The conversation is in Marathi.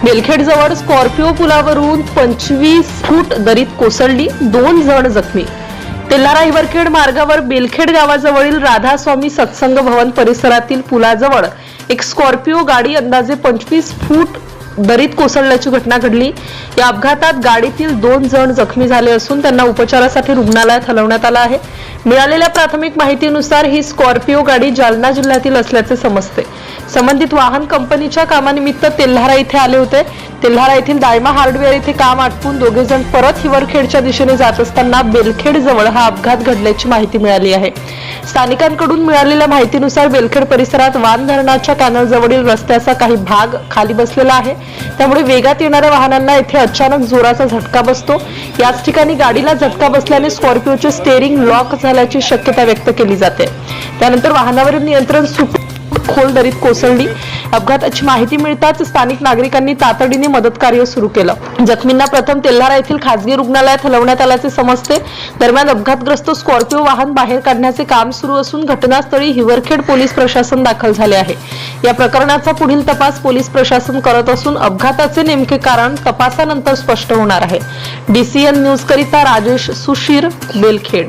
बेलखेड जवळ स्कॉर्पिओ पुलावरून 25 फूट दरीत कोसळली, 2 जण जखमी। तेल्हारा हिवरखेड मार्गावर बेलखेड गावाजवळील राधास्वामी सत्संग भवन परिसरातील पुलाजवळ एक स्कॉर्पिओ गाडी अंदाजे 25 फूट दरीत कोसळल्याची घटना घडली। या अपघातात गाडीतील 2 जण जखमी झाले असून त्यांना उपचारासाठी रुग्णालयात हलवण्यात आलं आहे। मिळालेल्या प्राथमिक माहितीनुसार ही स्कॉर्पिओ गाडी जालना जिल्ह्यातील असल्याचे समजते। संबंधित वाहन कंपनीच्या कामानिमित्त तेल्हारा इथे आले होते। तेल्हारा येथील दायमा हार्डवेअर इथे काम आटपून दोघे जण परत हिवरखेडच्या दिशेने जात असताना बेलखेड जवळ हा अपघात घडल्याची माहिती मिळाली आहे। स्थानिकांकडून मिळालेल्या माहितीनुसार बेलखेड परिसरात वान धरणाच्या कॅनल जवळील रस्त्याचा काही भाग खाली बसलेला आहे, त्यामुळे वेगात येणाऱ्या वाहनांना येथे अचानक जोराचा झटका बसतो। याच ठिकाणी गाडीला झटका बसल्याने स्कॉर्पिओचे स्टीअरिंग लॉक झाल्याची शक्यता व्यक्त केली जाते। त्यानंतर वाहनावरील नियंत्रण सुटून खोल दरीत कोसळली। अपघाताची माहिती मिळताच स्थानिक नागरिकांनी तातडीने मदत कार्य सुरू केलं। जखमींना प्रथम तेल्हारा येथील खासगी रुग्णालयात हलवण्यात आल्याचे समजते। दरम्यान अपघातग्रस्त स्कॉर्पिओ वाहन बाहेर काढण्याचे काम सुरू असून घटनास्थळी हिवरखेड पोलीस प्रशासन दाखल झाले आहे। या प्रकरणाचा पुढील तपास पोलीस प्रशासन करत असून अपघाताचे नेमके कारण तपासानंतर स्पष्ट होणार आहे। DCN न्यूज करिता राजेश सुशीर, बेलखेड।